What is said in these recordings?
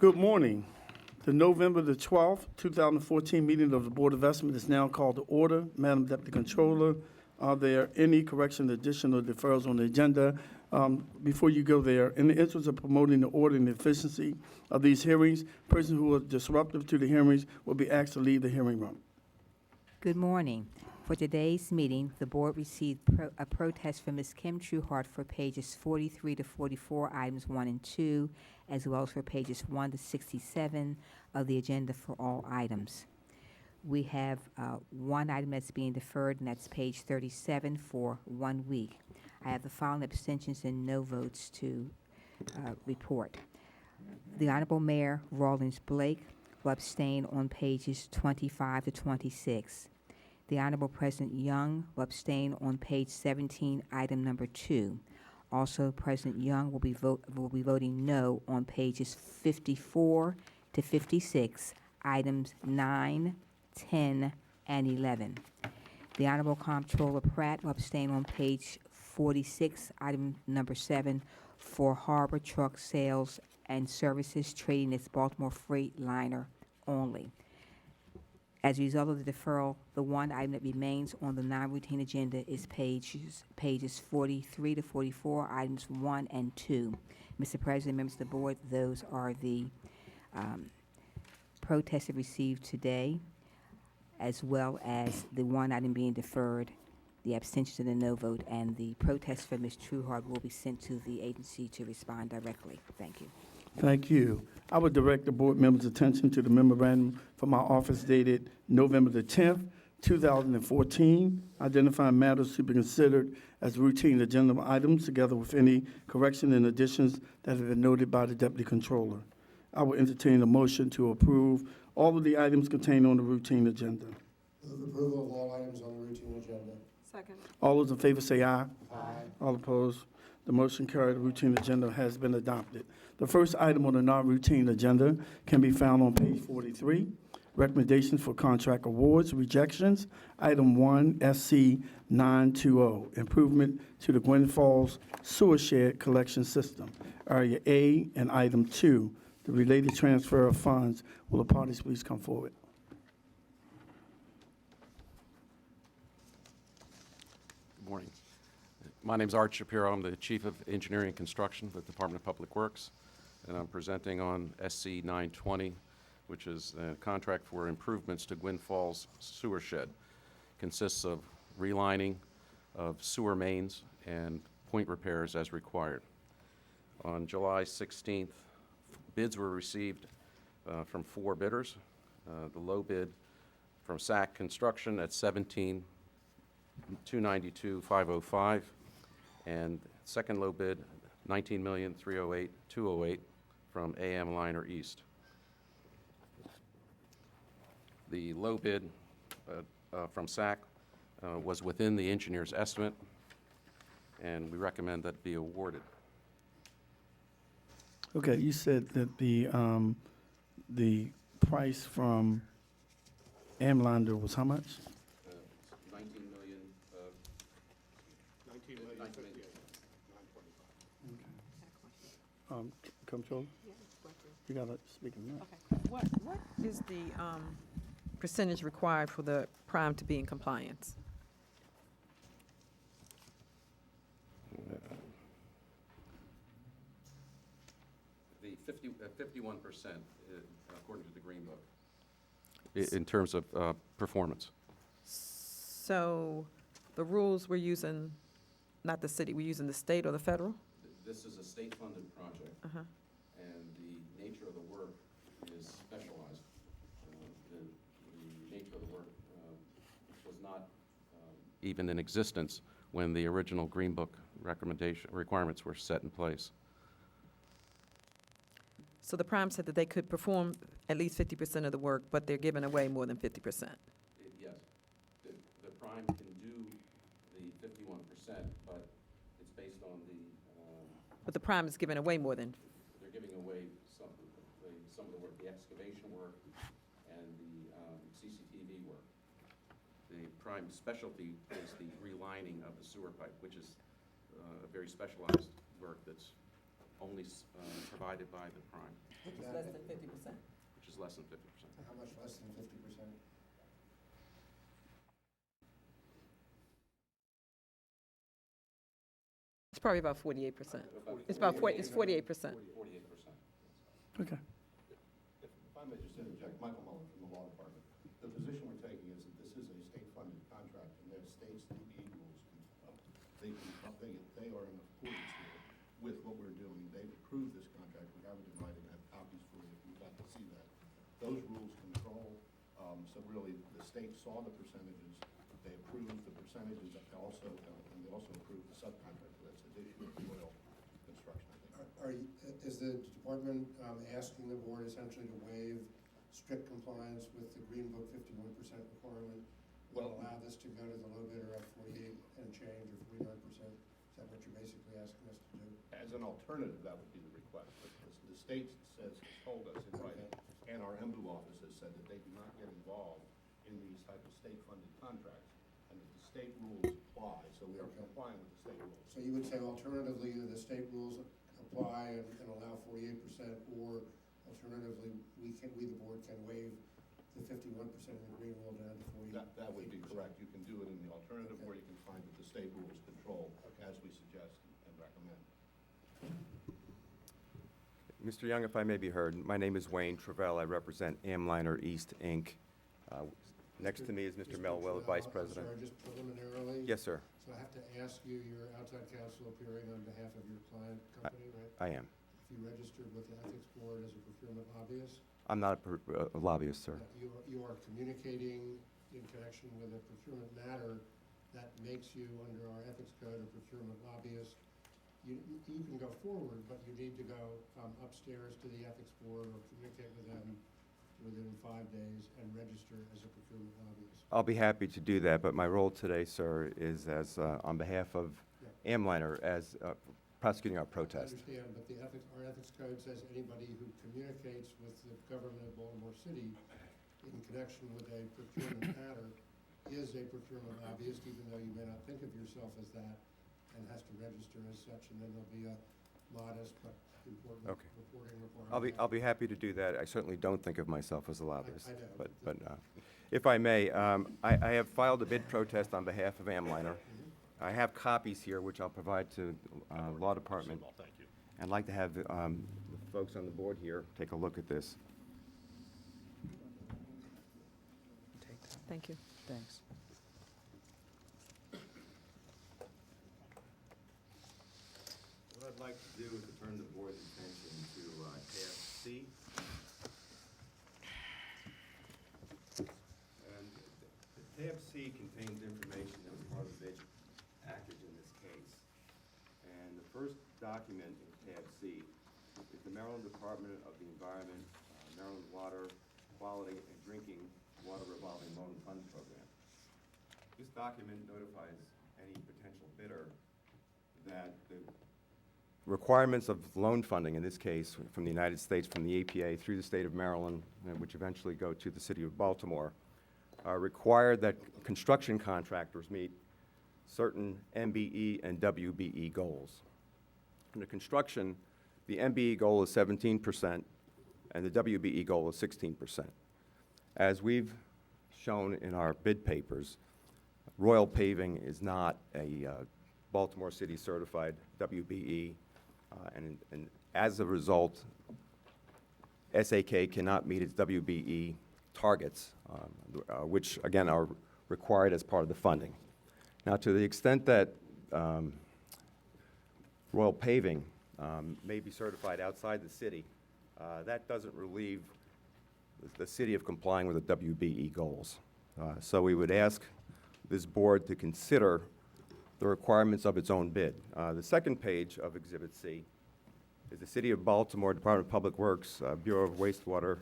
Good morning. The November the 12th, 2014 meeting of the Board of Estimate is now called to order. Madam Deputy Controller, are there any correction, addition, or deferrals on the agenda? Before you go there, in the interest of promoting the order and efficiency of these hearings, persons who are disruptive to the hearings will be asked to leave the hearing room. Good morning. For today's meeting, the board received a protest from Ms. Kim Trueheart for pages 43 to 44, items 1 and 2, as well as for pages 1 to 67 of the agenda for all items. We have one item that's being deferred, and that's page 37 for 1 week. I have the following abstentions and no votes to report. The Honorable Mayor Rawlings Blake will abstain on pages 25 to 26. The Honorable President Young will abstain on page 17, item number 2. Also, President Young will be voting no on pages 54 to 56, items 9, 10, and 11. The Honorable Comptroller Pratt will abstain on page 46, item number 7, for Harbor Truck Sales and Services trading its Baltimore Freightliner only. As a result of the deferral, the one item that remains on the non-routine agenda is pages 43 to 44, items 1 and 2. Mr. President, members of the board, those are the protests received today, as well as the one item being deferred, the abstention and the no vote, and the protest for Ms. Trueheart will be sent to the agency to respond directly. Thank you. Thank you. I would direct the board members' attention to the memorandum from our office dated November the 10th, 2014, identifying matters to be considered as routine agenda items, together with any correction and additions that have been noted by the Deputy Controller. I will entertain a motion to approve all of the items contained on the routine agenda. Move approval of all items on the routine agenda. Second. All those in favor say aye. Aye. All opposed? The motion carried. The routine agenda has been adopted. The first item on the non-routine agenda can be found on page 43. Recommendations for contract awards, rejections. Item 1, SC 920, improvement to the Gwynn Falls sewer shed collection system. Area A and item 2, the related transfer of funds. Will the parties please come forward? Good morning. My name is Art Shapiro. I'm the Chief of Engineering and Construction with the Department of Public Works, and I'm presenting on SC 920, which is a contract for improvements to Gwynn Falls sewer shed. Consists of relining of sewer mains and point repairs as required. On July 16th, bids were received from 4 bidders. The low bid from SAC Construction at $17,292,505, and second low bid $19,308,208 from AM Liner East. The low bid from SAC was within the engineer's estimate, and we recommend that be awarded. Okay, you said that the price from Amlander was how much? 19 million. 19 Control? You gotta speak in that. Okay. What is the percentage required for the prime to be in compliance? The 51%, according to the Green Book, in terms of performance. So the rules we're using, not the city, we're using the state or the federal? This is a state-funded project, and the nature of the work is specialized. The nature of the work was not even in existence when the original Green Book requirements were set in place. So the prime said that they could perform at least 50% of the work, but they're giving away more than 50%. Yes, the prime can do the 51%, but it's based on the. But the prime is giving away more than. They're giving away some of the work, the excavation work and the CCTV work. The prime specialty is the relining of the sewer pipe, which is a very specialized work that's only provided by the prime, Which is less than 50%. which is less than 50%. How much less than 50%? It's probably about 48%. It's about 48%. 48%. Okay. If I may just interject, Michael Muller from the Law Department. The position we're taking is that this is a state-funded contract, and their state's DBE rules, they are in accordance here with what we're doing. They've approved this contract. We have it in writing. I have copies for you if you'd like to see that. Those rules control, so really, the state saw the percentages. They approved the percentages also, and they also approved the subcontract. That's additional oil construction, I think. Is the department asking the board essentially to waive strict compliance with the Green Book 51% requirement? Will allow this to go to the low bidder at 48 and change or 49%? Is that what you're basically asking us to do? As an alternative, that would be the request. But the state has told us in writing, and our MBU office has said that they do not get involved in these type of state-funded contracts, and that the state rules apply, so we are complying with the state rules. So you would say alternatively, the state rules apply and allow 48%, or alternatively, we, the board, can waive the 51% of the green rule down to 48%? That would be correct. You can do it in the alternative, or you can find that the state rules control, as we suggest and recommend. Mr. Young, if I may be heard, my name is Wayne Travell. I represent Amliner East, Inc. Next to me is Mr. Melwell, Vice President. I'm sorry, just preliminarily? Yes, sir, So I have to ask you, you're outside counsel appearing on behalf of your client company, right? I am. If you registered with the Ethics Board as a procurement lobbyist? I'm not a lobbyist, sir. You are communicating in connection with a procurement matter that makes you, under our ethics code, a procurement lobbyist. You can go forward, but you need to go upstairs to the Ethics Board or communicate with them within 5 days and register as a procurement lobbyist. I'll be happy to do that, but my role today, sir, is as, on behalf of Amliner, as prosecuting our I protest. understand, but our ethics code says anybody who communicates with the government of Baltimore City in connection with a procurement matter is a procurement lobbyist, even though you may not think of yourself as that, and has to register as such, and then there'll be a modest but important Okay. reporting requirement. I'll be happy to do that. I certainly don't think of myself as a lobbyist. I know. But if I may, I have filed a bid protest on behalf of Amliner. I have copies here, which I'll provide to Law Department. Thank you. I'd like to have the folks on the board here take a look at this. Thank you. Thanks. What I'd like to do is to turn the board's attention to tab C. And tab C contains information that was part of the bid package in this case. And the first document in tab C is the Maryland Department of the Environment, Maryland Water Quality and Drinking Water Revolving Loan Fund Program. This document notifies any potential bidder that the requirements of loan funding, in this case from the United States, from the APA through the state of Maryland, which eventually go to the city of Baltimore, are required that construction contractors meet certain MBE and WBE goals. In the construction, the MBE goal is 17% and the WBE goal is 16%. As we've shown in our bid papers, Royal Paving is not a Baltimore City certified WBE, and as a result, SAK cannot meet its WBE targets, which again are required as part of the funding. Now, to the extent that Royal Paving may be certified outside the city, that doesn't relieve the city of complying with the WBE goals. So we would ask this board to consider the requirements of its own bid. The second page of Exhibit C is the City of Baltimore Department of Public Works Bureau of Water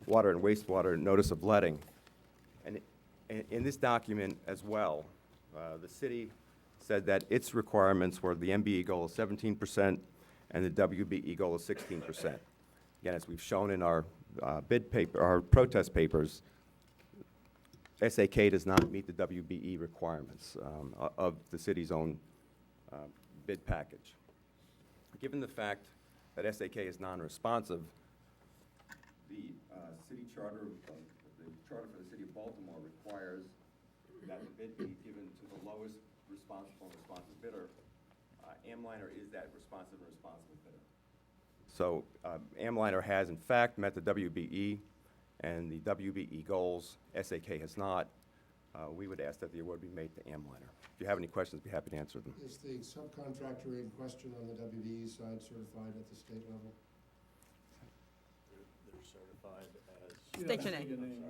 and Wastewater Notice of Letting. And in this document as well, the city said that its requirements were the MBE goal of 17% and the WBE goal of 16%. Again, as we've shown in our bid paper, our protest papers, SAK does not meet the WBE requirements of the city's own bid package. Given the fact that SAK is non-responsive, the city charter, the charter for the city of Baltimore requires that the bid be given to the lowest responsive bidder. Amliner is that responsive bidder. So Amliner has in fact met the WBE and the WBE goals. SAK has not. We would ask that the award be made to Amliner. If you have any questions, I'd be happy to answer them. Is the subcontractor in question on the WBE side certified at the state level? They're certified as, State your name.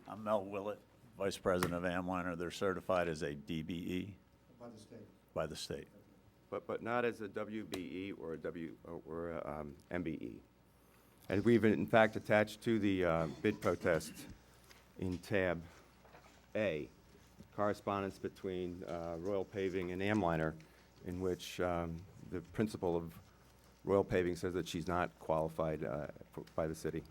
I'm Mel Willett, Vice President of Amliner. They're certified as a DBE By the state? by the state. But not as a WBE or a MBE. And we've in fact attached to the bid protest in tab A, correspondence between Royal Paving and Amliner, in which the principal of Royal Paving says that she's not qualified by the city.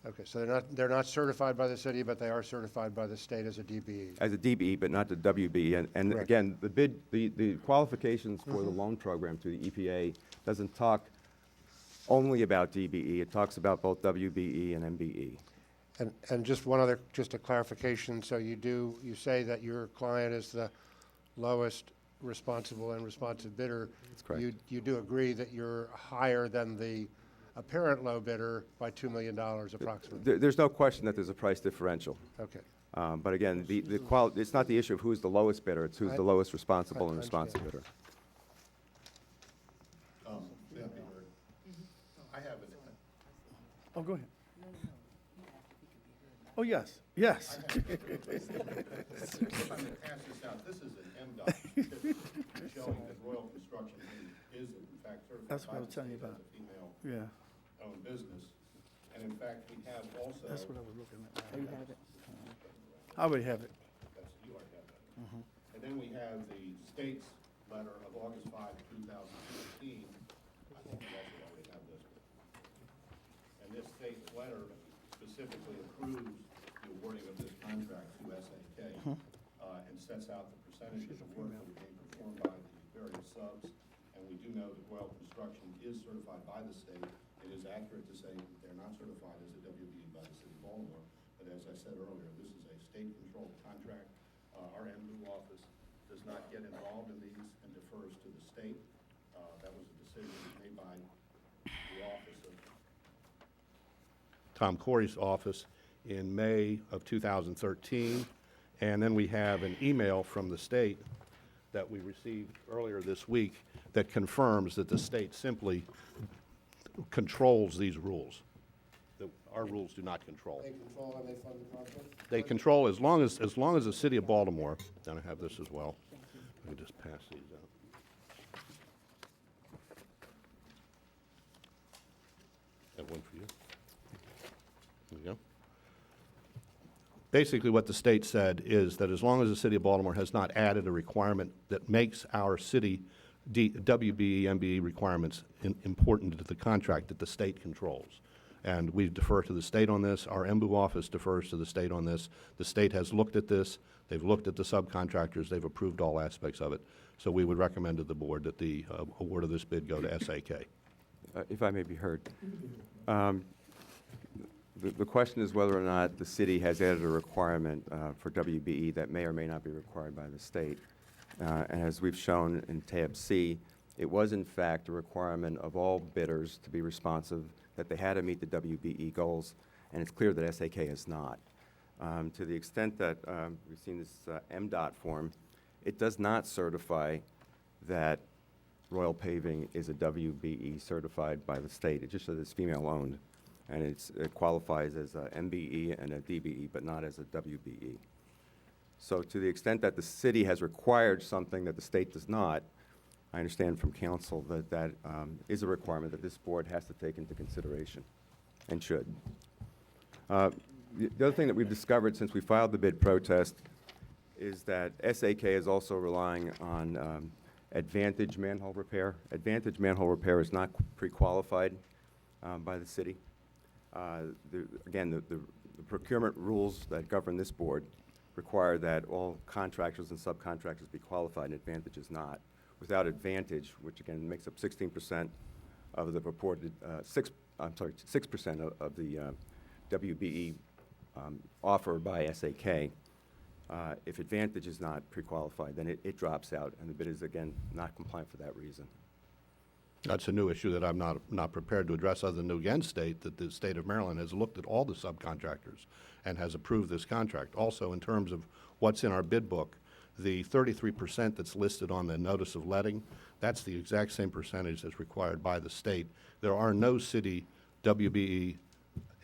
Okay, so they're not certified by the city, but they are certified by the state as a DBE? As a DBE, but not the WBE. And Correct. again, the qualifications for the loan program through the EPA doesn't talk only about DBE. It talks about both WBE and MBE. And just a clarification, so you say that your client is the lowest responsive bidder. That's correct. You do agree that you're higher than the apparent low bidder by $2 million approximately? There's no question that there's a price differential. Okay. But again, it's not the issue of who's the lowest bidder, it's who's the lowest responsible and I responsive understand. bidder. May I be heard? I have an, Oh, go ahead. Oh, yes, yes. if I'm gonna pass this out, this is an MDOT certificate showing that Royal Construction is in fact certified That's what I by was the telling you state about. as a female-owned Yeah, business. And in fact, we have also. that's what I was looking at. Oh, you have it? I already have it. You already have that. And then we have the state's letter of August 5, 2016. I think we also already have this. And this state's letter specifically approves the awarding of this contract to SAK and sets out the percentages of work that are being performed by the various subs. And we do know that Royal Construction is certified by the state. It is accurate to say that they're not certified as a WBE by the city of Baltimore. But as I said earlier, this is a state-controlled contract. Our MBU office does not get involved in these and defers to the state. That was a decision made by the office of Tom Corey's office in May of 2013. And then we have an email from the state that we received earlier this week that confirms that the state simply controls these rules. Our rules do not control. They control and they fund the project? They control as long as the city of Baltimore, and I have this as well. Let me just pass these out. Have one for you. There you go. Basically, what the state said is that as long as the city of Baltimore has not added a requirement that makes our city WBE, MBE requirements important to the contract that the state controls. And we defer to the state on this. Our MBU office defers to the state on this. The state has looked at this. They've looked at the subcontractors. They've approved all aspects of it. So we would recommend to the board that the award of this bid go to SAK. If I may be heard. The question is whether or not the city has added a requirement for WBE that may or may not be required by the state. And as we've shown in tab C, it was in fact a requirement of all bidders to be responsive, that they had to meet the WBE goals, and it's clear that SAK has not. To the extent that we've seen this MDOT form, it does not certify that Royal Paving is a WBE certified by the state. It just says it's female-owned, and it qualifies as a MBE and a DBE, but not as a WBE. So to the extent that the city has required something that the state does not, I understand from council that that is a requirement that this board has to take into consideration, and should. The other thing that we've discovered since we filed the bid protest is that SAK is also relying on Advantage manhole repair. Advantage manhole repair is not pre-qualified by the city. Again, the procurement rules that govern this board require that all contractors and subcontractors be qualified, and Advantage is not. Without Advantage, which again makes up 16% of the purported 6% of the WBE offer by SAK. If Advantage is not pre-qualified, then it drops out, and the bid is, again, not compliant for that reason. That's a new issue that I'm not prepared to address, other than to again state that the state of Maryland has looked at all the subcontractors and has approved this contract. Also, in terms of what's in our bid book, the 33% that's listed on the notice of letting, that's the exact same percentage that's required by the state. There are no city WBE,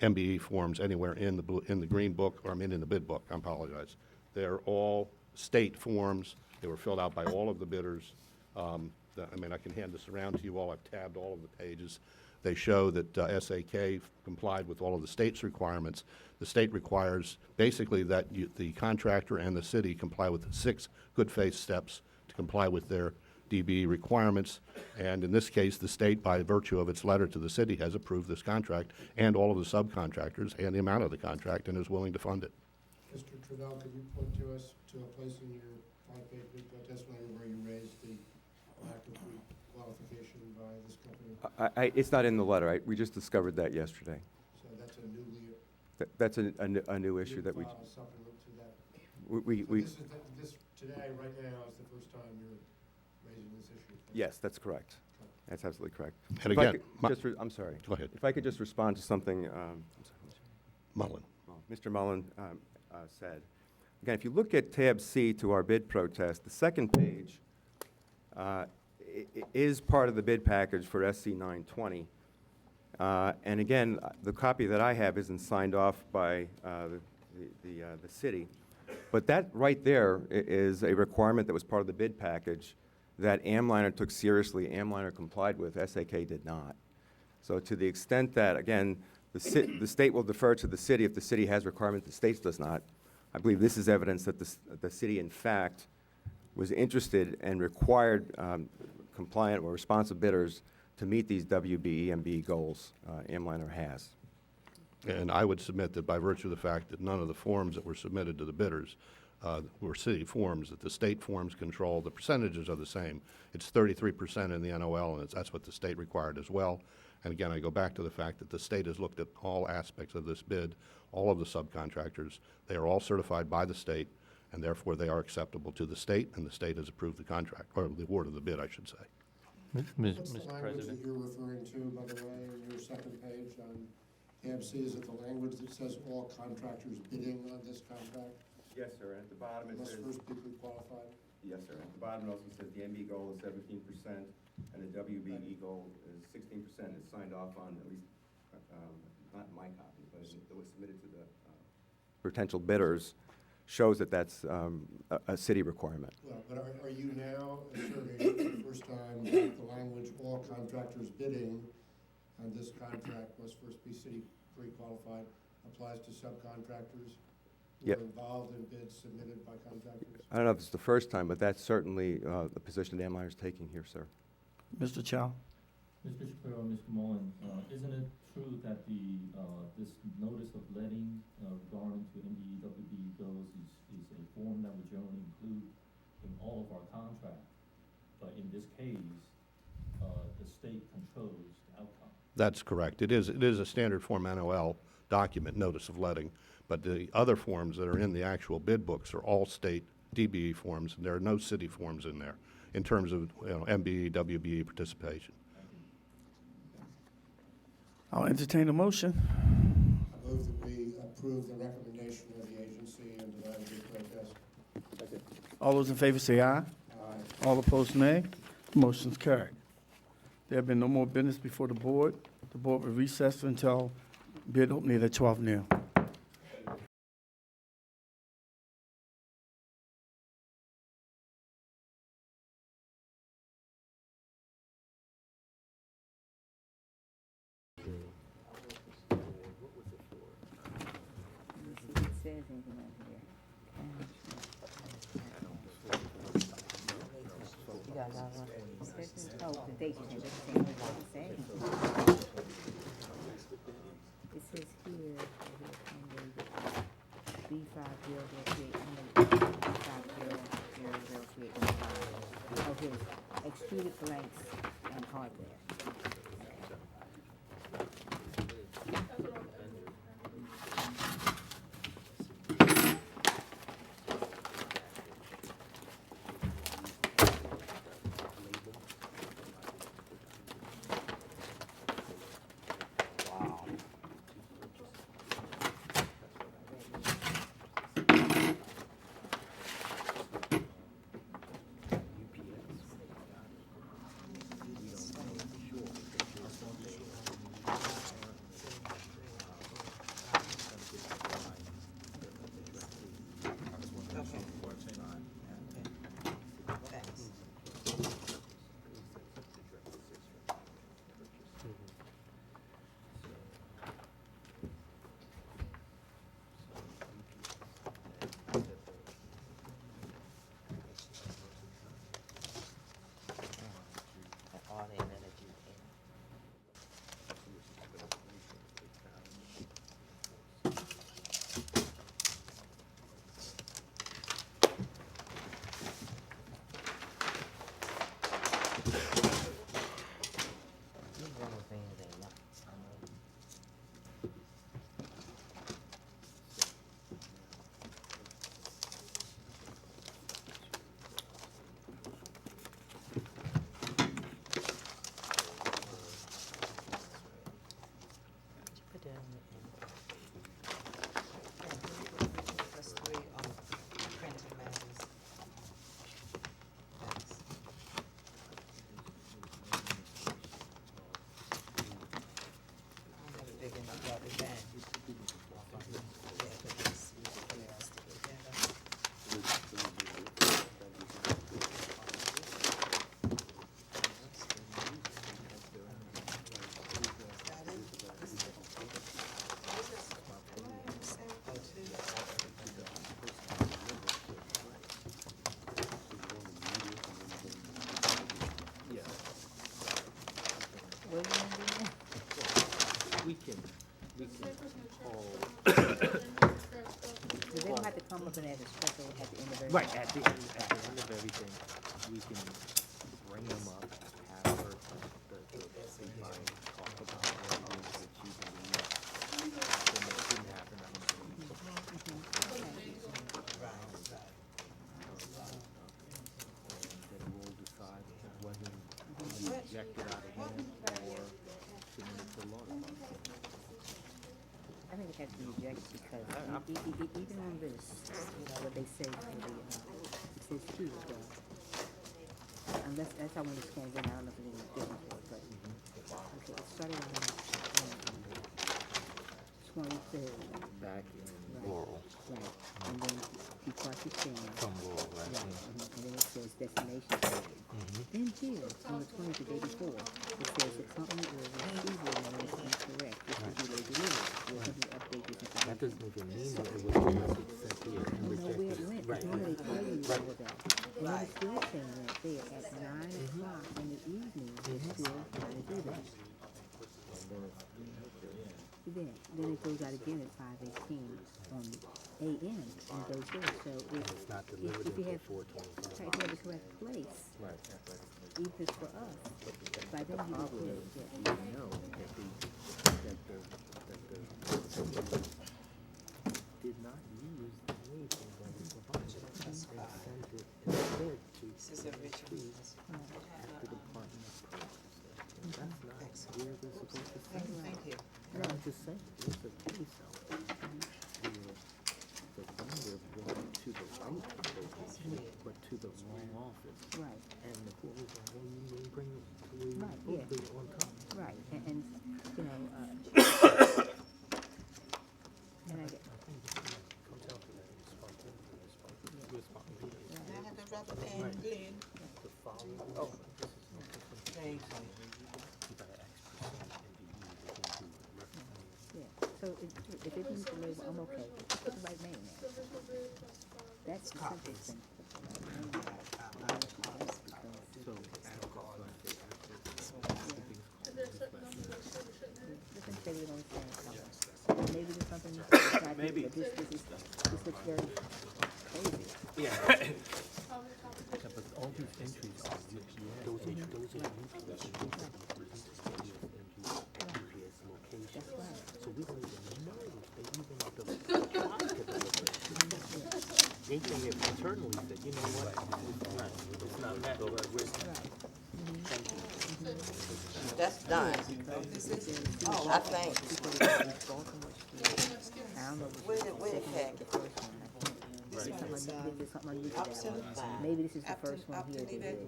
MBE forms anywhere in the green book, or in the bid book, I apologize. They're all state forms. They were filled out by all of the bidders. I can hand this around to you all. I've tabbed all of the pages. They show that SAK complied with all of the state's requirements. The state requires basically that the contractor and the city comply with the 6 good faith steps to comply with their DBE requirements. And in this case, the state, by virtue of its letter to the city, has approved this contract and all of the subcontractors and the amount of the contract, and is willing to fund it. Mr. Travell, could you point to us to a place in your 5-page bid testimony where you raised the lack of qualification by this company? It's not in the letter. We just discovered that yesterday. So that's a newly. That's a new issue that we, File a supplement to that. we, So we, this today, right now, is the first time you're raising this issue? yes, that's correct. That's absolutely correct. And If I again, could I'm sorry. Go ahead. If I could just respond to something Mullen. Mr. Mullen said. Again, if you look at tab C to our bid protest, the second page is part of the bid package for SC 920. And again, the copy that I have isn't signed off by the city. But that right there is a requirement that was part of the bid package that Amliner took seriously, Amliner complied with, SAK did not. So to the extent that, again, the state will defer to the city if the city has requirements, the state does not. I believe this is evidence that the city, in fact, was interested and required compliant or responsive bidders to meet these WBE and MBE goals Amliner has. And I would submit that by virtue of the fact that none of the forms that were submitted to the bidders were city forms, that the state forms control, the percentages are the same. It's 33% in the NOL, and that's what the state required as well. And again, I go back to the fact that the state has looked at all aspects of this bid, all of the subcontractors. They are all certified by the state, and therefore they are acceptable to the state, and the state has approved the contract, or the award of the bid, I should say. What's the language that you're referring to, by the way, in your second page on tab C? Is it the language that says all contractors bidding on this contract Yes, sir. At the bottom it must says, first be pre-qualified? yes, sir. At the bottom it also says the MBE goal is 17%, and the WBE goal is 16%. It's signed off on, at least, not in my copy, but it was submitted to the potential bidders, shows that that's a city requirement. Well, but are you now asserting for the first time that the language all contractors bidding on this contract must first be city pre-qualified applies to subcontractors who Yep. are involved in bids submitted by contractors? I don't know if it's the first time, but that's certainly the position that Amliner is taking here, sir. Mr. Chow? Mr. Shapiro, Mr. Mullen, isn't it true that this notice of letting regarding to MBE, WBE goals is a form that we generally include in all of our contracts? But in this case, the state controls the outcome. That's correct. It is a standard form NOL document, notice of letting, but the other forms that are in the actual bid books are all state DBE forms, and there are no city forms in there in terms of MBE, WBE participation. I'll entertain a motion. I move that we approve the recommendation of the agency and deny the bid protest. All those in favor say aye. Aye. All opposed, nay. Motion's carried. There have been no more business before the board. The board will recess until bid opening at 12 noon. Let me see if it says anything on here. Oh, the date change, it doesn't say what it says. It says here, B5003, B5003. Oh, here's extruded blanks and hardware. What do you want to do now? We can call, They don't have to come up and have a special at the end of every. right, at the end of everything, we can bring them up, have her, everybody talk about what it is that you believe, and it didn't happen, I don't believe. Then we'll decide whether you reject it out of hand or submit it to the law department. I think it has to be rejected because even on this, what they say for the, it says here, unless, that's how when it's scanned in, I don't know if it's different for it, but, okay, it started on, 23rd. Back in Right. Laurel, Right, and then Departure Sand. from Laurel, Right, right? and then it says destination city. Then here, on the 20th, the day before, it says the company or receiver name is incorrect. This will be later delivered. We'll have you update this information. That doesn't even mean that it was the message sent here and We know where it rejected. went, Right. because normally they tell you all of that. And then it's still saying that there at 9 o'clock in the evening, they're still trying to do that. Then it goes out again at 5:18 on AM and goes there, so It's not delivered if you until have, 4:25. if you have the correct place, Right. even if it's for us, by then you would Problem get, is, yeah. we know that the did not use anything that was provided and sent it instead to at the Department of Purchase. And that's not where they're supposed to send it. No, I'm just saying, it's a case of the vendor brought it to the right location, but to the wrong office. Right, And the court was like, well, you didn't bring it to where you Right, were supposed to be on time. right, and, you know, and I get, I think it comes down to that responsibility. To follow the law. This is no different. You gotta ask percent and you yeah, so if it needs the label, I'm okay, put the right name there. That's the simple thing. Put the right name there. So, Listen, say we don't understand colors. Maybe there's something you can try to do, but this looks very crazy. yeah, but all these entries are UPS. Those are UPS. Location. That's right. So we don't even know if they even applied to the location. They can internally say, you know what, it's not that. That's done. I think. I don't know Where the pack? the first one. I think there's something unusual about that one. Maybe this is the first one here they did.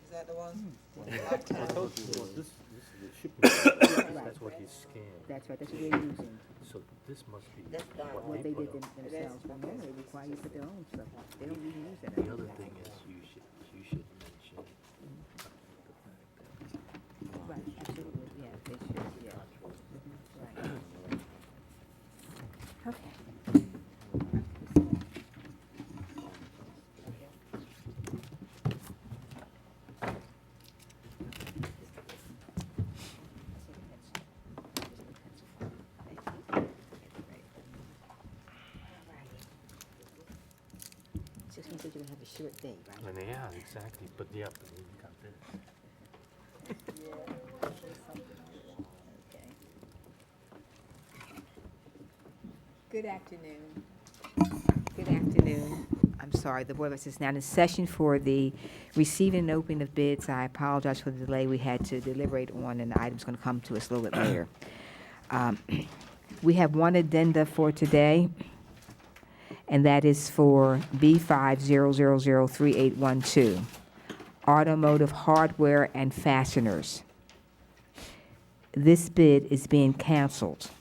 Is that the one? Well, this is a shipping. That's what he scanned. That's right, that's what they're using, So this must be That's done. what they put did up. themselves, but no, they require you to put their own stuff. They don't even use that. The other thing is you should mention the fact that Right, absolutely, yeah, they should, yeah. Right. Okay. Just means that you're gonna have a short day, right? And yeah, exactly, but yeah, but we got this. Okay. Good afternoon. Good afternoon. I'm sorry, the Board of Trustees is now in session for the receiving and opening of bids. I apologize for the delay we had to deliberate on, and the item's going to come to us a little bit later. We have one addenda for today, and that is for B50003812, automotive hardware and fasteners. this bid is being canceled.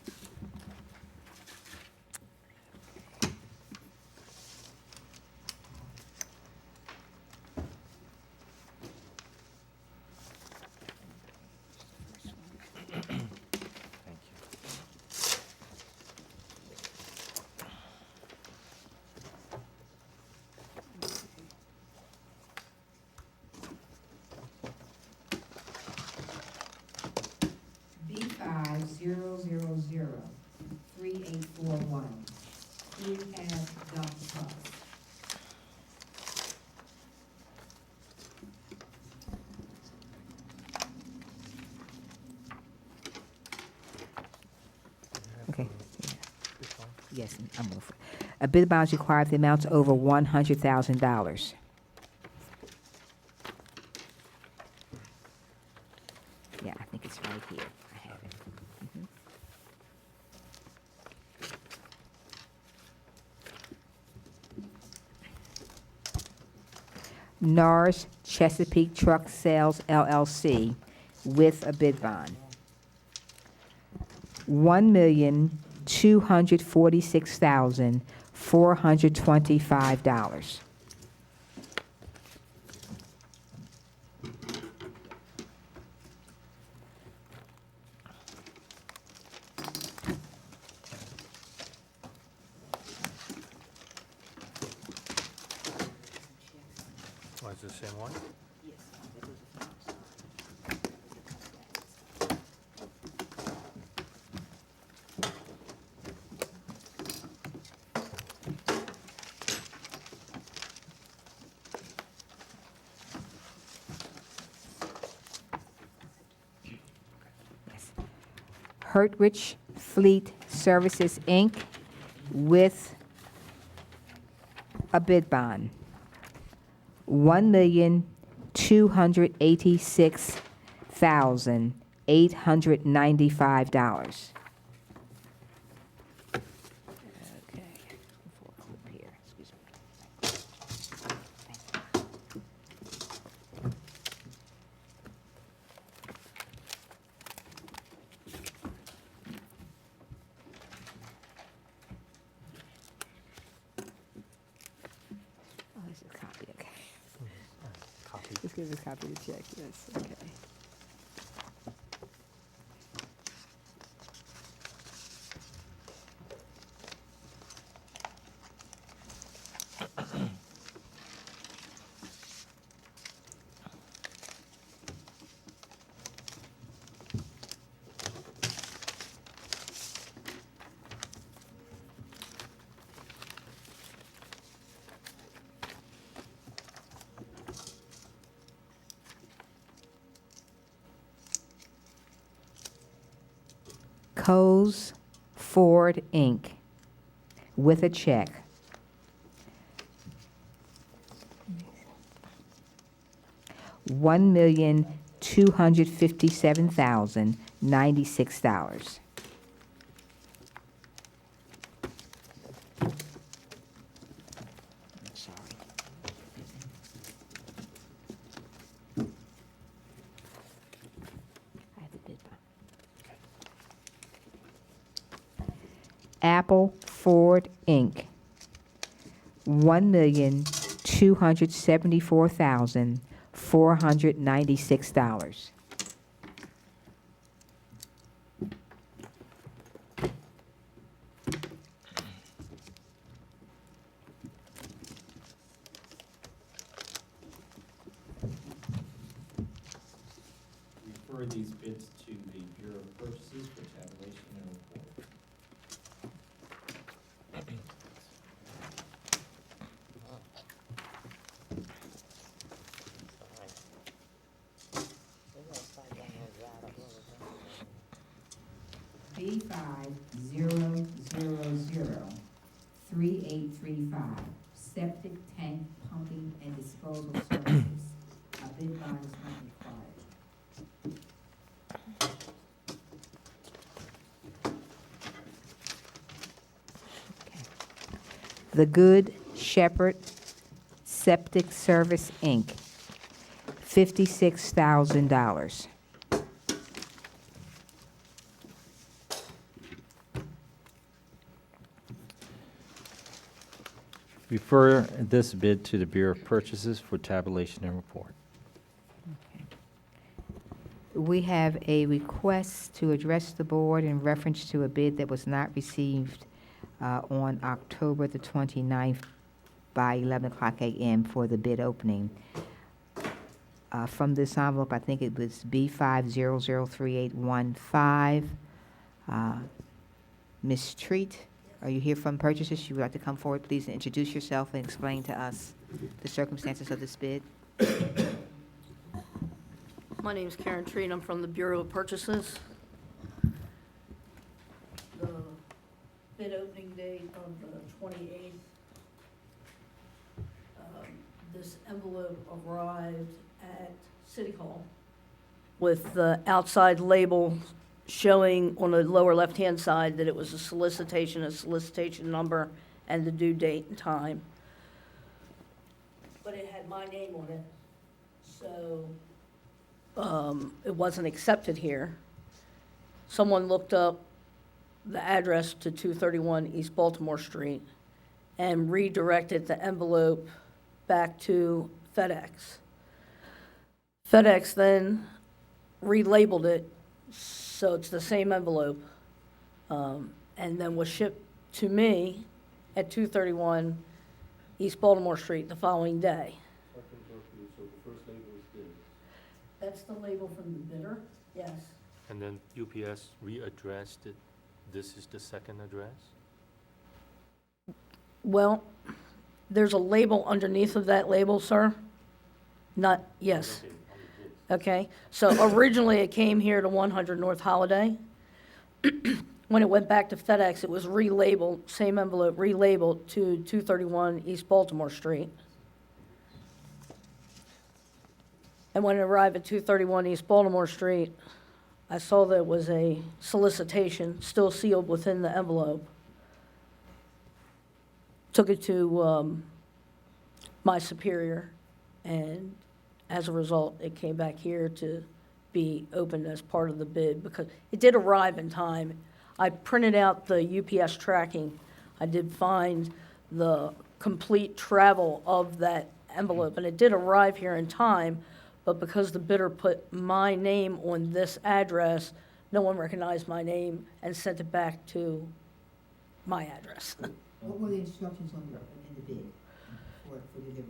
B50003841, Precast dump trucks. Okay. Yes, I'm over. A bid bond is required if the amount's over $100,000. Yeah, I think it's right here. I have it. NARS Chesapeake Truck Sales LLC with a bid bond. $1,246,425. Oh, it's the same one? Hertwich Fleet Services, Inc. with a bid bond. $1,286,895. Okay, here, excuse me. Oh, this is a copy, okay. Copy. Let's give us a copy of the check, yes, okay. Coase Ford, Inc. with a check. $1,257,096. Apple Ford, Inc. $1,274,496. Refer these bids to the Bureau of Purchases for tabulation and report. B50003835, septic tank pumping and disposal services. A bid bond is not required. The Good Shepherd Septic Service, Inc., $56,000. Refer this bid to the Bureau of Purchases for tabulation and report. We have a request to address the board in reference to a bid that was not received on October the 29th by 11 o'clock a.m. for the bid opening. From this envelope, I think it was B500385. Ms. Treat, are you here from purchases? You would like to come forward, please, and introduce yourself and explain to us the circumstances of this bid? My name is Karen Tree, and I'm from the Bureau of Purchases. The bid opening date of the 28th, this envelope arrived at City Hall with the outside label showing on the lower left-hand side that it was a solicitation number, and the due date and time. But it had my name on it, so it wasn't accepted here. Someone looked up the address to 231 East Baltimore Street and redirected the envelope back to FedEx. FedEx then relabeled it, so it's the same envelope, and then was shipped to me at 231 East Baltimore Street the following day. So the first label is this, That's the label from the bidder, yes. and then UPS readdressed it. This is the second address? Well, there's a label underneath of that label, sir. Not, yes. Okay, on the bid. Okay, so originally it came here to 100 North Holiday. When it went back to FedEx, it was relabeled, same envelope, relabeled to 231 East Baltimore Street. And when it arrived at 231 East Baltimore Street, I saw that it was a solicitation, still sealed within the envelope. Took it to my superior, and as a result, it came back here to be opened as part of the bid, because it did arrive in time. I printed out the UPS tracking. I did find the complete travel of that envelope, and it did arrive here in time, but because the bidder put my name on this address, no one recognized my name and sent it back to my address. What were the instructions in the bid for delivery?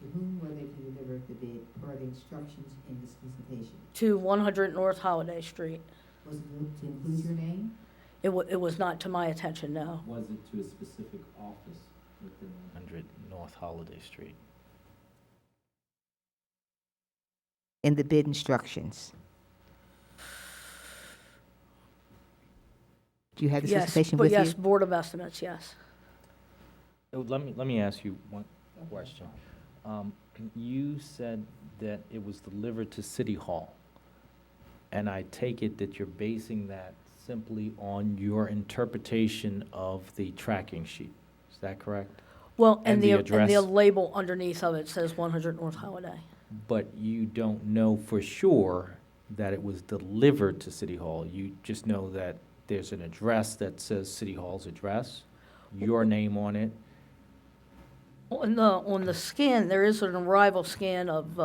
To whom were they to deliver the bid per the instructions in the solicitation? To 100 North Holiday Street. Was it to include your name? It was not to my attention, no. Was it to a specific office within? 100 North Holiday Street. In the bid instructions? Do you have the Yes, solicitation but with yes, you? Board of Estimates, yes. Oh, let me ask you one question. You said that it was delivered to City Hall, and I take it that you're basing that simply on your interpretation of the tracking sheet. Is that correct? Well, And and the the address? label underneath of it says 100 North Holiday. But you don't know for sure that it was delivered to City Hall. You just know that there's an address that says City Hall's address, your name on it. On the scan, there is an arrival scan of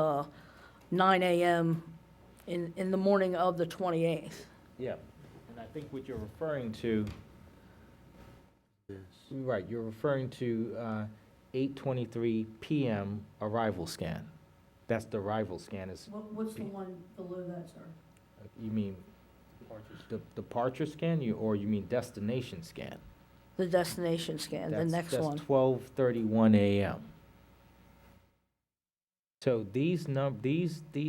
9 a.m. in the morning of the 28th. Yeah, and I think what you're referring to, right, you're referring to 8:23 p.m. arrival scan. That's the arrival scan is, What's the one below that, sir? you mean the departure scan, or you mean destination scan? The destination scan, the next one. That's 12:31 a.m. So these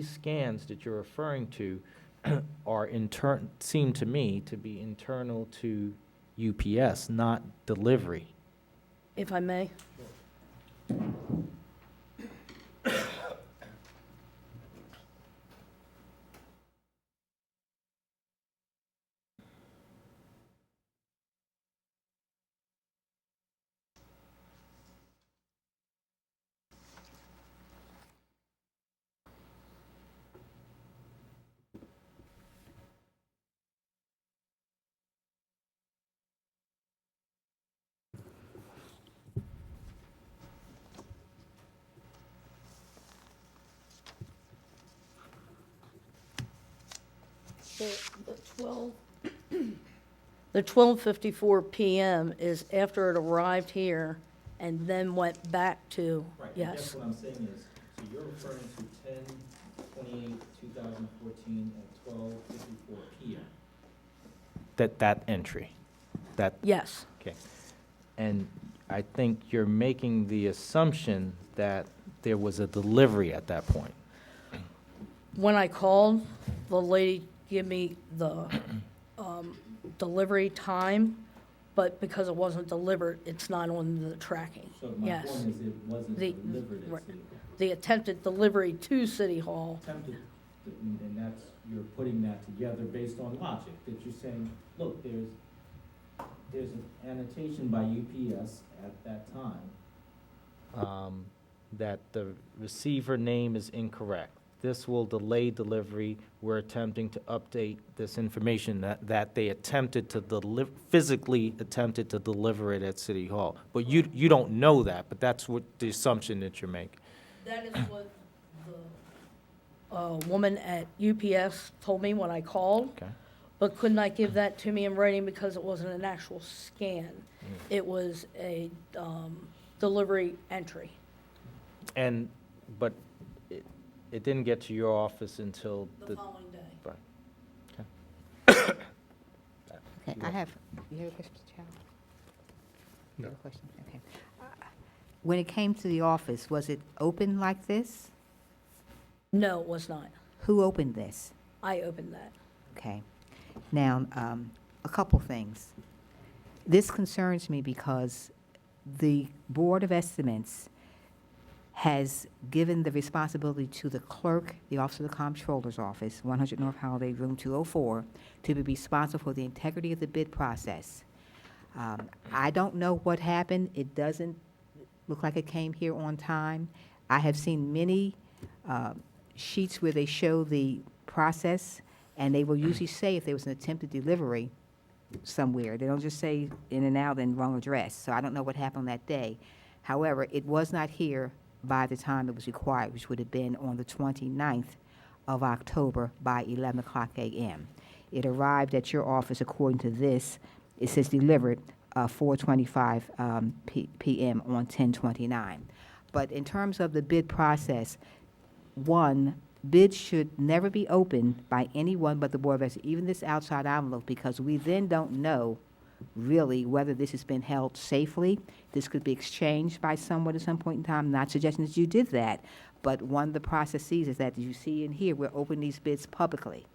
scans that you're referring to are seem to me to be internal to UPS, not delivery. If I may. The 12, the 12:54 PM is after it arrived here and then went back to, Right, and yes. that's what I'm saying is, so you're referring to 10/28/2014 at 12:54 PM. That entry, that, Yes, okay. And I think you're making the assumption that there was a delivery at that point. when I called, the lady gave me the delivery time, but because it wasn't delivered, it's not on the tracking. So my Yes. point is it wasn't The- delivered at right. City Hall. The attempted delivery to City Hall, Attempted, and that's, you're putting that together based on logic, that you're saying, look, there's an annotation by UPS at that time, that the receiver name is incorrect. This will delay delivery. We're attempting to update this information that they attempted to physically attempted to deliver it at City Hall. But you don't know that, but that's what the assumption that you're making. that is what the woman at UPS told me when I called. Okay. But could not give that to me in writing because it wasn't an actual scan. It was a delivery entry. But it didn't get to your office until The following day. Right. Okay. Okay, I have, you have a question, Mr. Child? You have a question? Okay. When it came to the office, was it open like this? No, it was not. Who opened this? I opened that. Okay. Now, a couple things. This concerns me because the Board of Estimates has given the responsibility to the clerk, the Office of the Comptroller's Office, 100 North Holiday, Room 204, to be responsible for the integrity of the bid process. I don't know what happened. It doesn't look like it came here on time. I have seen many sheets where they show the process, and they will usually say if there was an attempted delivery somewhere. They don't just say in and out and wrong address. So I don't know what happened that day. However, it was not here by the time it was required, which would have been on the 29th of October by 11 o'clock a.m. It arrived at your office, according to this, it says delivered 4:25 p.m. on 10/29. But in terms of the bid process, one, bids should never be opened by anyone but the Board of Estimates, even this outside envelope, because we then don't know really whether this has been held safely. This could be exchanged by someone at some point in time. Not suggesting that you did that, but one of the processes is that, as you see in here, we're opening these bids publicly,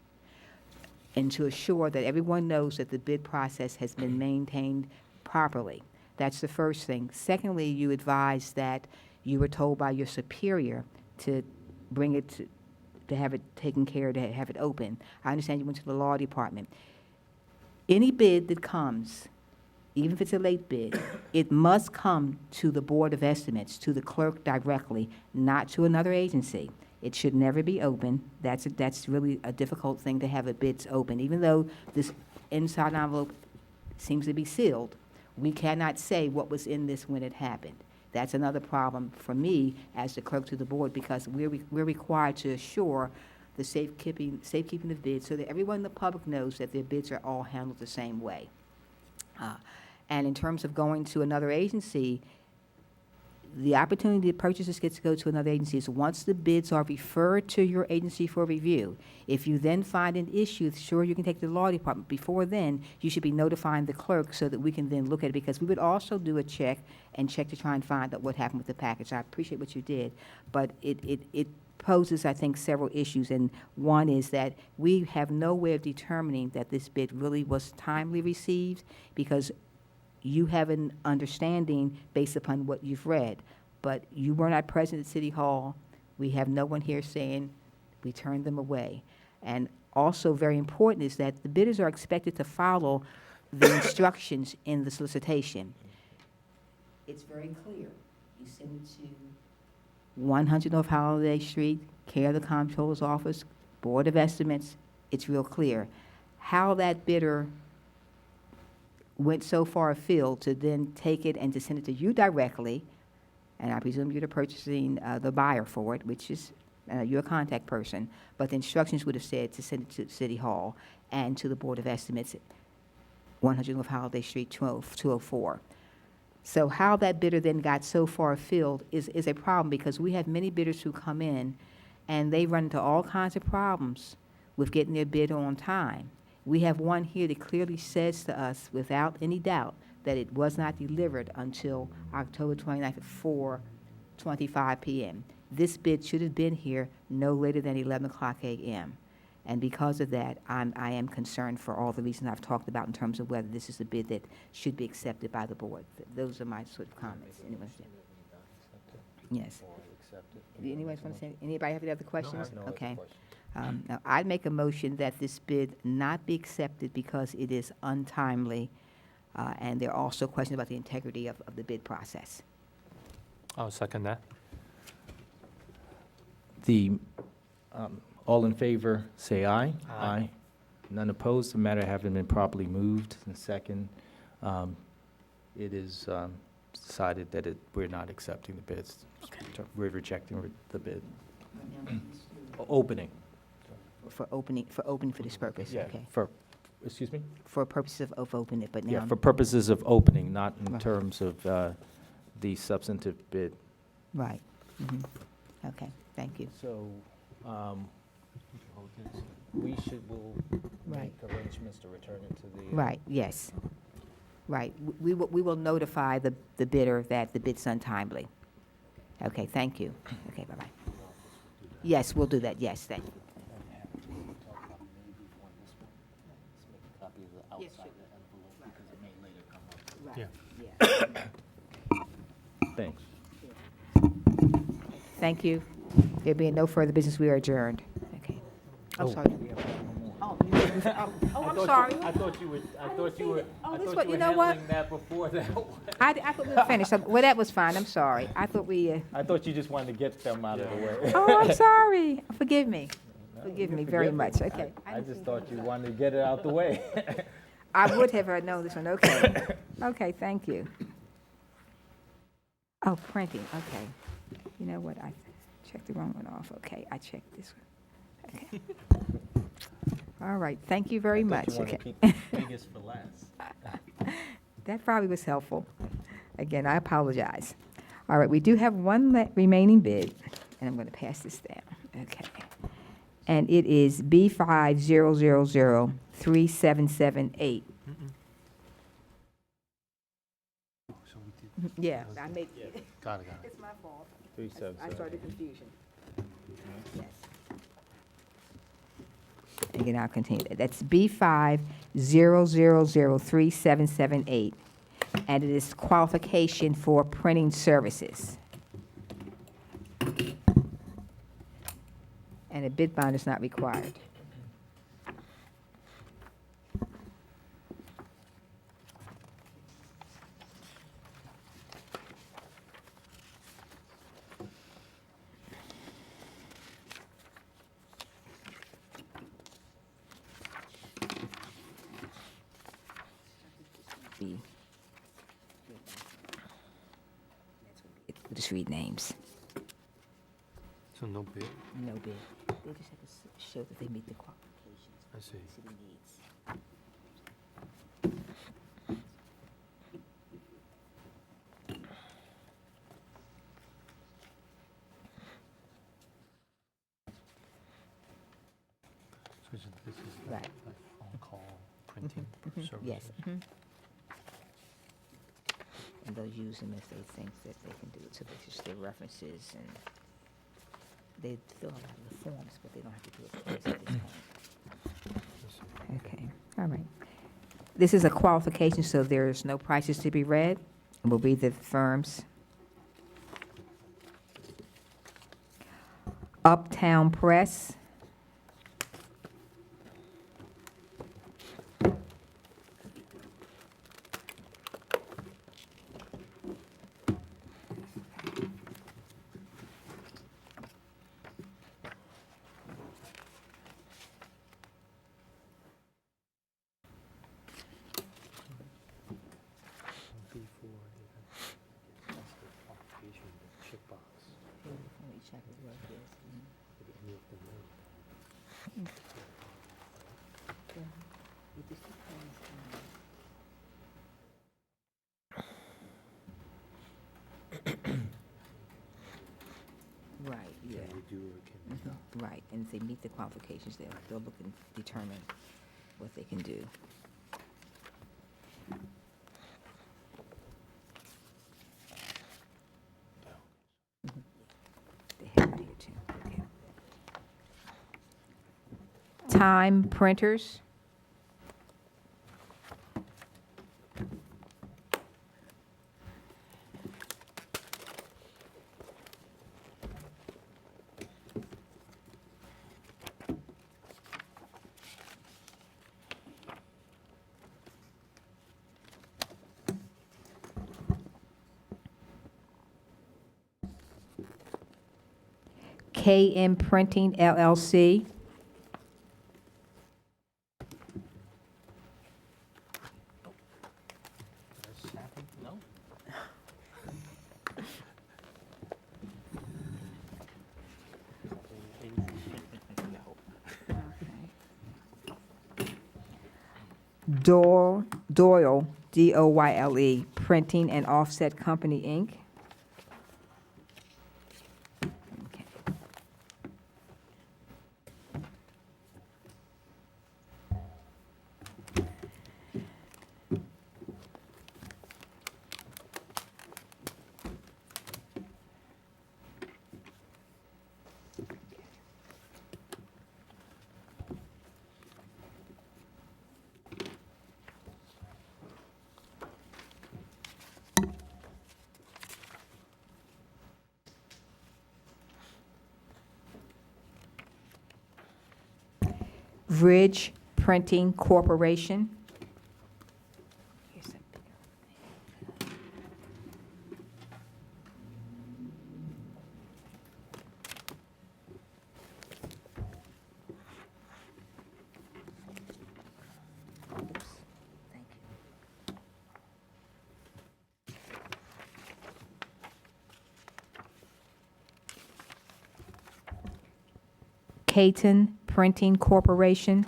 and to assure that everyone knows that the bid process has been maintained properly. That's the first thing. Secondly, you advised that you were told by your superior to bring it to have it taken care of, to have it open. I understand you went to the law department. Any bid that comes, even if it's a late bid, it must come to the Board of Estimates, to the clerk directly, not to another agency. It should never be open. That's really a difficult thing to have a bids open. Even though this inside envelope seems to be sealed, we cannot say what was in this when it happened. That's another problem for me as the clerk to the board, because we're required to assure the safekeeping of bids so that everyone in the public knows that their bids are all handled the same way. And in terms of going to another agency, the opportunity to purchase this gets to go to another agency is once the bids are referred to your agency for review. If you then find an issue, sure, you can take to the law department. Before then, you should be notifying the clerk so that we can then look at it, because we would also do a check to try and find out what happened with the package. I appreciate what you did, but it poses, I think, several issues, and one is that we have no way of determining that this bid really was timely received, because you have an understanding based upon what you've read, but you were not present at City Hall. We have no one here saying we turned them away. And also very important is that the bidders are expected to follow the instructions in the solicitation. It's very clear. You send it to 100 North Holiday Street, care of the Comptroller's Office, Board of Estimates. It's real clear. How that bidder went so far afield to then take it and to send it to you directly, and I presume you're the purchasing, the buyer for it, which is you're a contact person, but the instructions would have said to send it to City Hall and to the Board of Estimates, 100 North Holiday Street, 204. So how that bidder then got so far afield is a problem, because we have many bidders who come in and they run into all kinds of problems with getting their bid on time. We have one here that clearly says to us, without any doubt, that it was not delivered until October 29th at 4:25 p.m. This bid should have been here no later than 11 o'clock a.m. And because of that, I am concerned for all the reasons I've talked about in terms of whether this is a bid that should be accepted by the board. Those are my sort of comments. Anyone? Yes. Anyone want to say, anybody have any other questions? Okay. Now, I'd make a motion that this bid not be accepted because it is untimely, and there are also questions about the integrity of the bid process. I'll second that. All in favor, say aye. Aye. None opposed, the matter having been properly moved and second, it is decided that we're not accepting the bids. We're rejecting the bid. Opening. For opening for this purpose, Yeah, okay. excuse me? For purposes of opening it, but now. Yeah, for purposes of opening, not in Right. terms of the substantive bid. Right. Mhm. Okay, thank you. So, we'll Right. make arrangements to return it to the. Right, yes. Right. We will notify the bidder that the bid's untimely. Okay, thank you. Okay, bye-bye. Yes, we'll do that, yes, thank you. Yeah. Thanks. Thank you. There being no further business, we are adjourned. Okay. I'm sorry. Oh, I'm sorry. I thought you were this one, you know what? handling that before that one. I thought we were finished. Well, that was fine, I'm sorry. I thought we, I thought you just wanted to get them out of the way. oh, I'm sorry. Forgive me. Forgive me very Forgive me. much, okay. I just thought you wanted to get it out the way. I would have known this one, okay. Okay, thank you. Oh, printing, okay. You know what, I checked the wrong one off, okay, I checked this one. Okay. All right, thank you very much, You wanted okay. to keep the biggest for last. That probably was helpful. Again, I apologize. All right, we do have one remaining bid, and I'm going to pass this down, okay. And it is B50003778. Yeah, I made, Got it. it's my fault. 377. I started confusion. Yes. Again, I'll continue. That's B50003778, and it is qualification for printing services. And a bid bond is not required. We'll just read names. So no bid? No bid. They just have to show that they meet the qualifications I see. the city needs. So this is Right. like on-call printing services? Yes. And they'll use them if they think that they can do it. So they just their references, and they fill out the forms, but they don't have to do it for us at this point. Okay, all right. This is a qualification, so there's no prices to be read. We'll read the firms. Uptown Press. Before that's the qualification checkbox. Let me check what it is. Yeah. Can we do or can we not? Right, and if they meet the qualifications, they'll look and determine what they can do. They have it here too. Okay. Time printers. KM Printing LLC. No? Doyle, Doyle, Printing and Offset Company, Inc. Okay. Ridge Printing Corporation. Here's a bigger one. Oops, thank you. Caton Printing Corporation.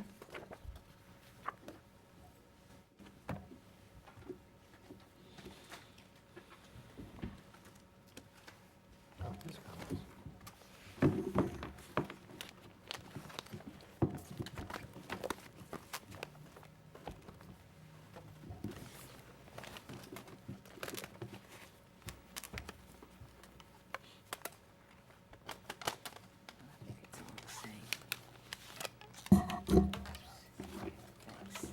It's all the same. Thanks.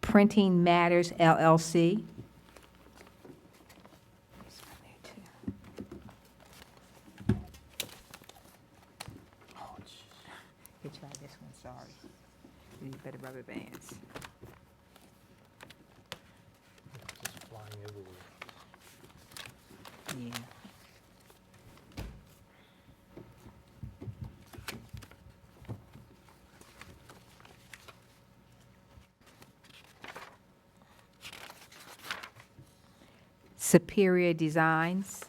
Printing Matters LLC. There's one there, too. You try this one, sorry. You need better rubber bands. Just flying everywhere. Yeah. Superior Designs.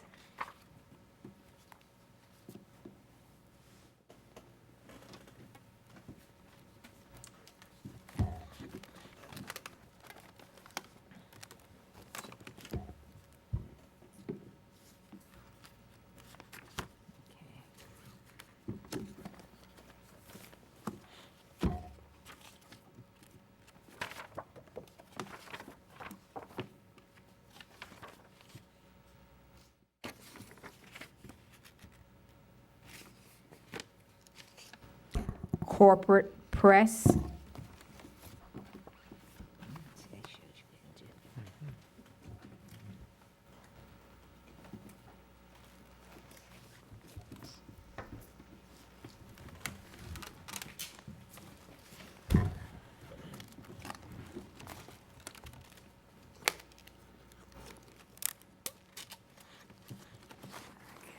Corporate Press. I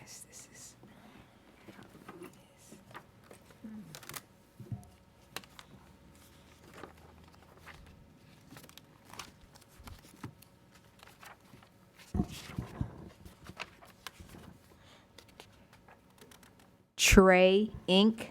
guess this is. Trey, Inc.,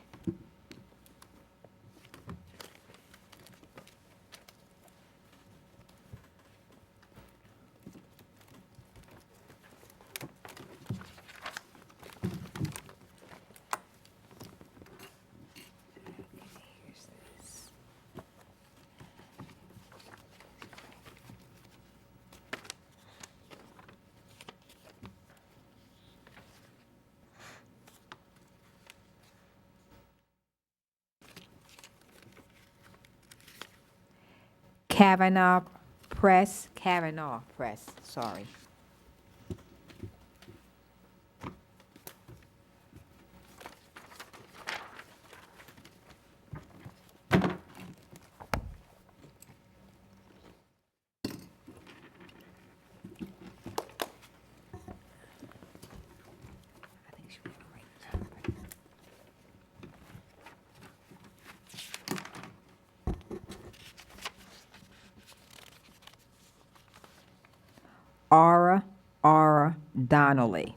Kavanaugh Press, sorry. I think she went right. Ara Donnelly.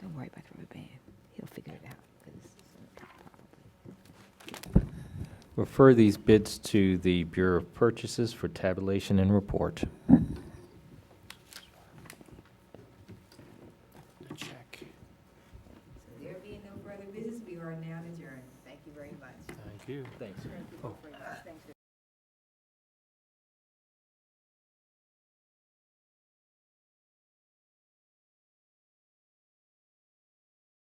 Don't worry about the rubber band. He'll figure it out. 'Cause Refer these bids to the Bureau of Purchases for tabulation and report. Check. So there being no further business, we are now adjourned. Thank you very much. Thank you. Thanks. Oh,